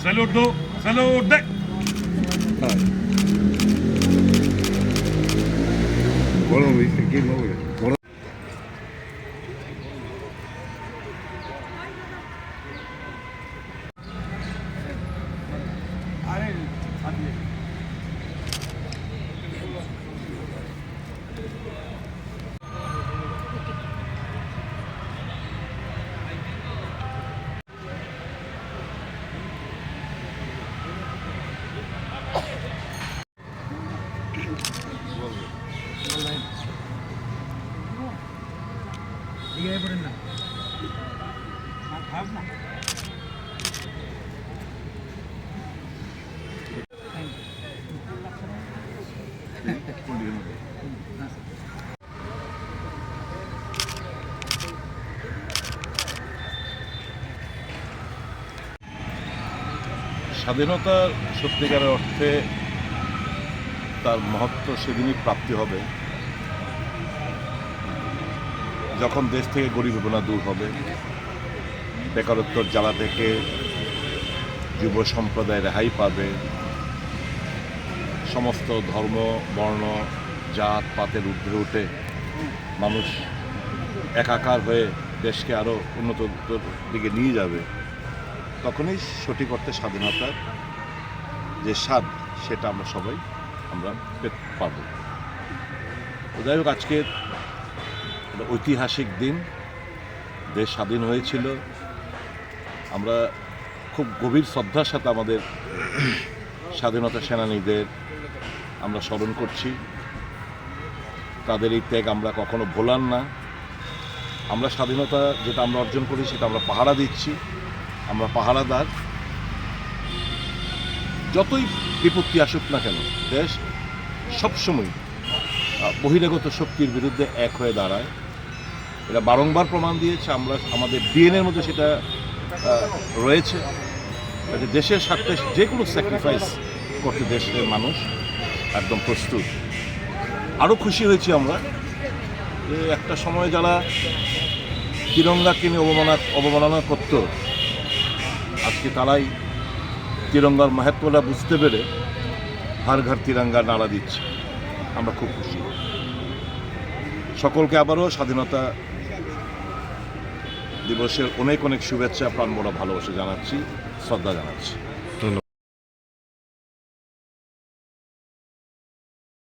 Salute দো, salute দে। গরম হয়েছে কি হবে গরম। স্বাধীনতার সত্যিকারের অর্থে তার মহত্ব সেদিনই প্রাপ্তি হবে যখন দেশ থেকে গরিবনা দূর হবে, বেকারত্বর জ্বালা থেকে যুব সম্প্রদায় রেহাই পাবে, সমস্ত ধর্ম বর্ণ জাত পাতের ঊর্ধ্বে উঠে মানুষ একাকার হয়ে দেশকে আরও উন্নত দিকে নিয়ে যাবে, তখনই সঠিক অর্থে স্বাধীনতার যে স্বাদ সেটা আমরা সবাই পেতে পারব। যাই হোক, আজকে একটা ঐতিহাসিক দিন, দেশ স্বাধীন হয়েছিল। আমরা খুব গভীর শ্রদ্ধার সাথে আমাদের স্বাধীনতা সেনানীদের আমরা স্মরণ করছি। তাদের এই ত্যাগ আমরা কখনো ভোলার না। আমরা স্বাধীনতা যেটা আমরা অর্জন করি সেটা আমরা পাহারা দিচ্ছি, আমরা পাহারাদার। যতই বিপত্তি আসুক না কেন, দেশ সবসময় বহিরাগত শক্তির বিরুদ্ধে এক হয়ে দাঁড়ায়। এটা বারংবার প্রমাণ দিয়েছে। আমরা আমাদের ডিএনএর মধ্যে সেটা রয়েছে। দেশের স্বার্থে যে কোনো স্যাক্রিফাইস করতে দেশের মানুষ একদম প্রস্তুত। আরও খুশি হয়েছি আমরা যে একটা সময় যারা তিরঙ্গাকে নিয়ে অবমাননা করত, আজকে তারাই তিরঙ্গার মাহাত্ম্যটা বুঝতে পেরে হার ঘর তিরঙ্গা নাড়া দিচ্ছে। আমরা খুব খুশি। সকলকে আবারও স্বাধীনতা দিবসের অনেক অনেক শুভেচ্ছা, প্রাণভরা ভালোবাসা জানাচ্ছি, শ্রদ্ধা জানাচ্ছি।